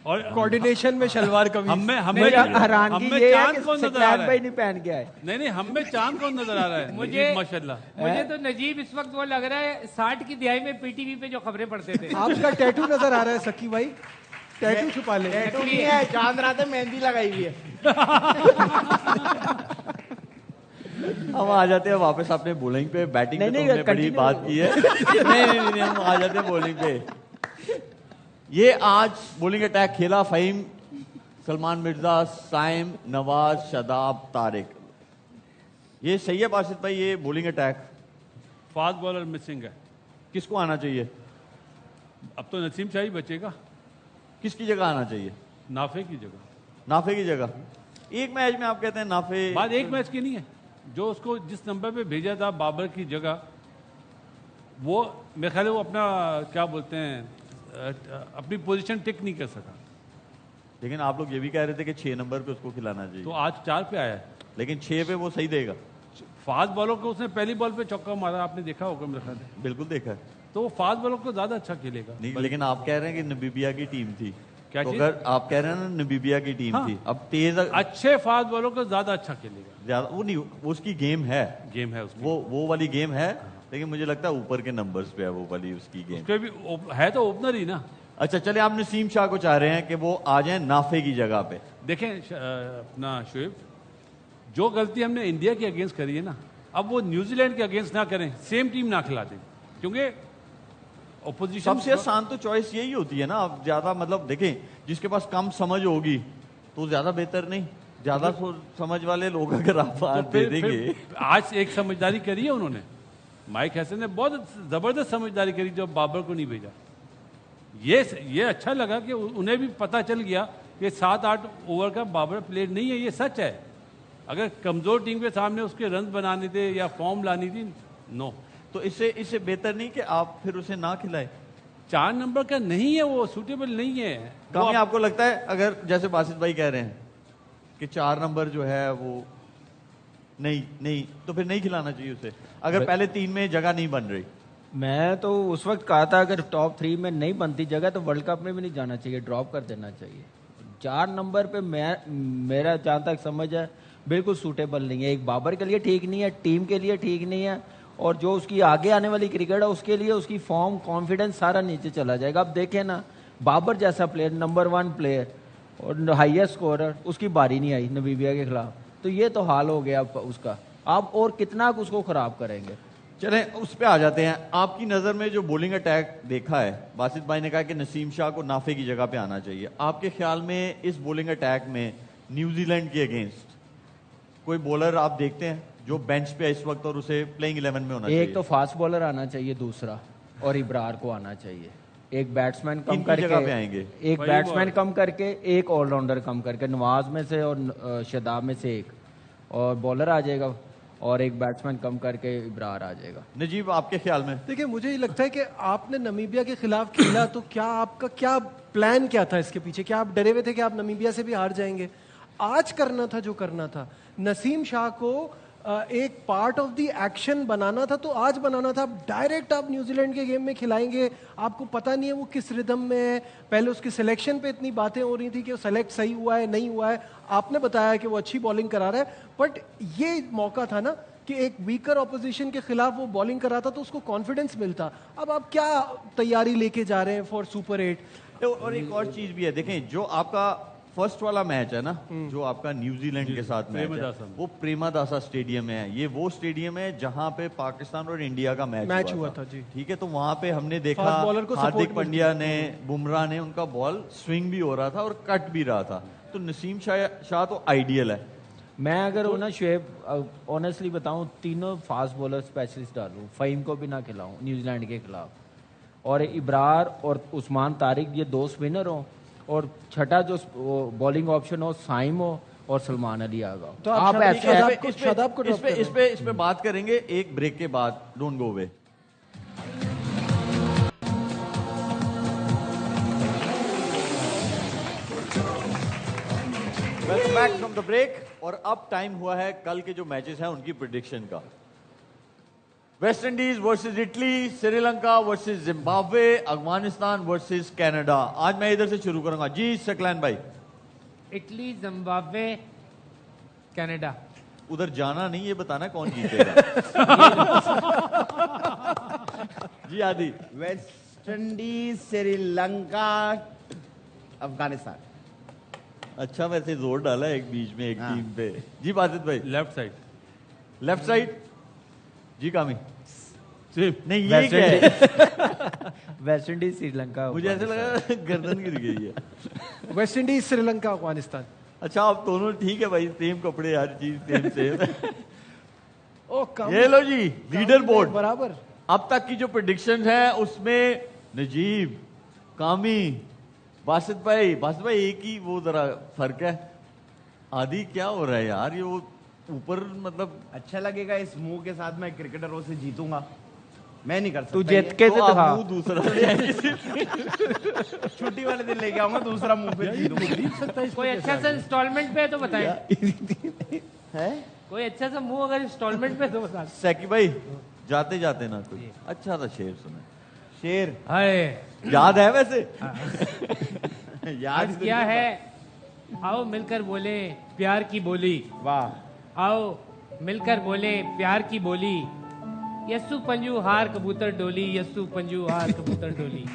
کوارڈینیشن میں شلوار قمیض. ہمیں چاند کون نظر آ رہا ہے؟ نہیں پہن کے آئے. نہیں ہمیں چاند کون نظر آ رہا ہے؟ مجھے ماشاءاللہ مجھے تو نجیب اس وقت وہ لگ رہا ہے 60 کی دہائی میں پی ٹی وی پہ جو خبریں پڑھتے تھے. آپ کا ٹیٹو نظر آ رہا ہے سکی بھائی, ٹیٹو چھپا لیں. ٹیٹو نہیں ہے, چاند رات میں مہندی لگائی ہوئی ہے. ہم آ جاتے ہیں واپس اپنے بولنگ پہ. بیٹنگ پہ تو ہم نے بڑی بات کی ہے. نہیں ہم آ جاتے ہیں بولنگ پہ. یہ آج بولنگ اٹیک کھیلا فہیم, سلمان مرزا, سائم, نواز, شاداب, طارق. یہ صحیح ہے باسط بھائی, یہ bowling attack fast bowler missing ہے. کس کو آنا چاہیے؟ اب تو نسیم شاہی بچے گا. کس کی جگہ آنا چاہیے؟ نافے کی جگہ. نافے کی جگہ ایک میچ میں آپ کہتے ہیں نافے. بات ایک میچ کی نہیں ہے, جو اس کو جس نمبر پہ بھیجا تھا بابر کی جگہ, وہ میرے خیال ہے وہ اپنا کیا بولتے ہیں اپنی پوزیشن ٹک نہیں کر سکا. لیکن آپ لوگ یہ بھی کہہ رہے تھے کہ 6 نمبر پہ اس کو کھلانا چاہیے. تو آج 4 پہ آیا ہے. لیکن 6 پہ وہ صحیح دے گا. फास्ट बॉलर को उसने पहली बॉल पे चौका मारा, आपने देखा होगा मेरे ख्याल से. बिल्कुल देखा है. तो वो फास्ट बॉलर को ज्यादा अच्छा खेलेगा. नहीं, लेकिन आप कह रहे हैं कि नमीबिया की टीम थी. क्या तो चीज? अगर आप कह रहे हैं ना नमीबिया की टीम हाँ. थी, अब तेज अच्छे फास्ट बॉलर को ज्यादा अच्छा खेलेगा. ज्यादा वो नहीं, उसकी गेम है, गेम है उसकी. वो वाली गेम है, लेकिन मुझे लगता है ऊपर के नंबर्स पे है वो वाली उसकी गेम. उसके भी है तो ओपनर ही ना. अच्छा चले, आप नसीम शाह को चाह रहे हैं कि वो आ जाएं नाफे की जगह पे. देखें अपना शोएब, जो गलती हमने इंडिया के अगेंस्ट करी है ना, अब वो न्यूजीलैंड के अगेंस्ट ना करें, सेम टीम ना खिला दें, क्योंकि ऑपोजिशन. सबसे आसान तो चॉइस यही होती है ना. आप ज्यादा मतलब देखें, जिसके पास कम समझ होगी तो ज्यादा बेहतर नहीं, ज्यादा समझ वाले लोग अगर आप दे देंगे. आज एक समझदारी करी है उन्होंने, माइक हैसन ने बहुत जबरदस्त समझदारी करी जब बाबर को नहीं भेजा. ये अच्छा लगा कि उन्हें भी पता चल गया कि 7-8 ओवर का बाबर प्लेयर नहीं है. ये सच है. अगर कमजोर टीम के सामने उसके रन बनाने थे या फॉर्म लानी थी, नो. तो इससे बेहतर नहीं कि आप फिर उसे ना खिलाएं. 4 नंबर का नहीं है, वो सूटेबल नहीं है. कमी आपको लगता है, अगर जैसे बासित भाई कह रहे हैं कि 4 नंबर जो है वो नहीं, तो फिर नहीं खिलाना चाहिए उसे, अगर पहले 3 में जगह नहीं बन रही. मैं तो उस वक्त कहा था अगर टॉप 3 में नहीं बनती जगह तो वर्ल्ड कप में भी नहीं जाना चाहिए, ड्रॉप कर देना चाहिए. 4 नंबर पे मेरा जहाँ तक समझ है बिल्कुल सूटेबल नहीं है. एक बाबर के लिए ठीक नहीं है, टीम के लिए ठीक नहीं है, और जो उसकी आगे आने वाली क्रिकेट है उसके लिए उसकी फॉर्म कॉन्फिडेंस सारा नीचे चला जाएगा. अब देखें ना, बाबर जैसा प्लेयर, नंबर 1 प्लेयर और हाईएस्ट स्कोरर, उसकी बारी नहीं आई नमीबिया के खिलाफ, तो ये तो हाल हो गया उसका. आप और कितना उसको खराब करेंगे. चलें उस पे आ जाते हैं. आपकी नज़र में जो बॉलिंग अटैक देखा है, बासित भाई ने कहा कि नसीम शाह को नाफे की जगह पे आना चाहिए. आपके ख्याल में इस बॉलिंग अटैक में न्यूजीलैंड के अगेंस्ट कोई बॉलर आप देखते हैं जो बेंच पे है इस वक्त और उसे प्लेइंग 11 में होना चाहिए? एक तो फास्ट बॉलर आना चाहिए, दूसरा और इब्रार को आना चाहिए. एक बैट्समैन कम किनकी जगह पे करके आएंगे? एक बैट्समैन कम करके, एक ऑलराउंडर कम करके, नवाज में से और शदाब में से एक, और बॉलर आ जाएगा, और एक बैट्समैन कम करके इब्रार आ जाएगा. नजीब आपके ख्याल में? देखिए मुझे ये लगता है कि आपने नमीबिया के खिलाफ खेला तो क्या आपका क्या प्लान क्या था इसके पीछे? क्या आप डरे हुए थे कि आप नमीबिया से भी हार जाएंगे? आज करना था जो करना था, नसीम शाह को एक पार्ट ऑफ द एक्शन बनाना था तो आज बनाना था. डायरेक्ट आप न्यूजीलैंड के गेम में खिलाएंगे, आपको पता नहीं है वो किस रिदम में है. पहले उसकी सिलेक्शन पे इतनी बातें हो रही थी कि वो सेलेक्ट सही हुआ है नहीं हुआ है, आपने बताया कि वो अच्छी बॉलिंग करा रहा है, बट ये मौका था ना कि एक वीकर ऑपोजिशन के खिलाफ वो बॉलिंग कराता तो उसको कॉन्फिडेंस मिलता. अब आप क्या तैयारी लेके जा रहे हैं फॉर सुपर 8? और एक और चीज भी है, देखें जो आपका फर्स्ट वाला मैच है ना, जो आपका न्यूजीलैंड के साथ मैच है, वो प्रेमादासा स्टेडियम में है. ये वो स्टेडियम है जहां पे पाकिस्तान और इंडिया का मैच हुआ था जी. ठीक है, तो वहां पे हमने देखा हार्दिक पांड्या ने, बुमराह ने, उनका बॉल स्विंग भी हो रहा था और कट भी रहा था. तो नसीम शाह तो आइडियल है. मैं अगर ना शुएब ऑनेस्टली बताऊं, तीनों फास्ट बॉलर स्पेशलिस्ट डालूं, फ़हीम को भी ना खिलाऊं न्यूजीलैंड के खिलाफ, और इब्रार और उस्मान तारिक ये 2 स्पिनर हो, और छठा जो बॉलिंग ऑप्शन हो साइम हो और सलमान अली आगा. तो आप इस पे बात करेंगे एक ब्रेक के बाद. Don't go away. Welcome back from the break. और अब टाइम हुआ है कल के जो मैचेस हैं उनकी प्रेडिक्शन का. West Indies versus Italy, Sri Lanka versus Zimbabwe, Afghanistan versus Canada. आज मैं इधर से शुरू करूंगा. जी सकलैन भाई. Italy, Zimbabwe, Canada. उधर जाना नहीं, ये बताना कौन जीतेगा. जी आदि. West Indies, Sri Lanka, Afghanistan. अच्छा वैसे जोर डाला एक बीच में एक टीम पे. जी बासित भाई. Left side. जी कामी. नहीं ये क्या है? West Indies Sri Lanka. मुझे ऐसा लगा गर्दन गिर गई है. West Indies, Sri Lanka, Afghanistan. अच्छा आप दोनों ठीक है भाई, सेम कपड़े, हर चीज सेम. ओ ये लो जी लीडर बोर्ड बराबर. अब तक की जो प्रेडिक्शन है उसमें नजीब, कामी, बासित भाई एक ही वो जरा फर्क है. आदि क्या हो रहा है यार, ये वो ऊपर मतलब अच्छा लगेगा इस मुंह के साथ मैं क्रिकेटरों से जीतूंगा. मैं नहीं कर सकता. तू जीत के तो आप मुंह दूसरा छुट्टी वाले दिन लेके आऊंगा, दूसरा मुंह पे जीतूंगा. कोई अच्छा सा इंस्टॉलमेंट पे है तो बताएं. है कोई अच्छा सा मुंह अगर इंस्टॉलमेंट पे दो बता। सैकी भाई जाते जाते ना कोई अच्छा सा शेर सुना। शेर हाय याद है वैसे? आज क्या है, आओ मिलकर बोले प्यार की बोली, वाह, आओ मिलकर बोले प्यार की बोली, यस्सू पंजू हार कबूतर डोली, यस्सू पंजू हार कबूतर डोली।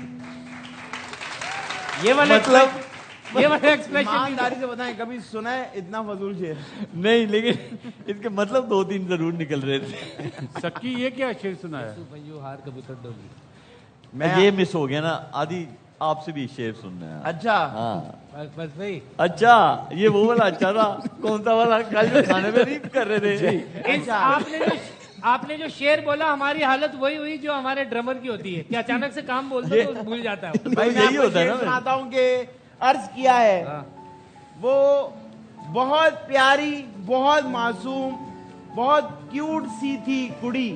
ये वाला मतलब ये वाला एक्सप्रेशन ईमानदारी से बताएं, कभी सुना है इतना फजूल शेर? नहीं, लेकिन इसके मतलब 2-3 जरूर निकल रहे थे। सक्की ये क्या शेर सुना है? पंजू हार कबूतर डोली। मैं ये मिस हो गया ना, आदि आपसे भी शेर सुनना है। अच्छा, हाँ बस भाई। अच्छा, ये वो वाला अच्छा था। कौन सा वाला? कल जो खाने में नहीं कर रहे थे। आपने जो शेर बोला, हमारी हालत वही हुई जो हमारे ड्रमर की होती है कि अचानक से काम बोल दो तो भूल जाता है। भाई मैं यही आपको होता है शेर ना। सुनाता हूँ कि अर्ज किया है, वो बहुत प्यारी, बहुत मासूम, बहुत क्यूट सी थी कुड़ी।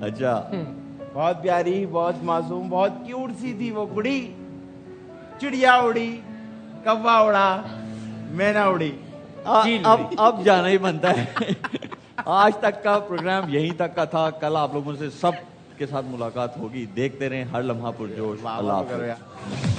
अच्छा, बहुत प्यारी, बहुत मासूम, बहुत क्यूट सी थी वो कुड़ी। चिड़िया उड़ी, कौवा उड़ा, मैना उड़ी। अब जाना ही बनता है। आज तक का प्रोग्राम यहीं तक का था। कल आप लोगों से सब के साथ मुलाकात होगी। देखते रहें हर लम्हा पुरजोश। अल्लाह हाफ़िज़।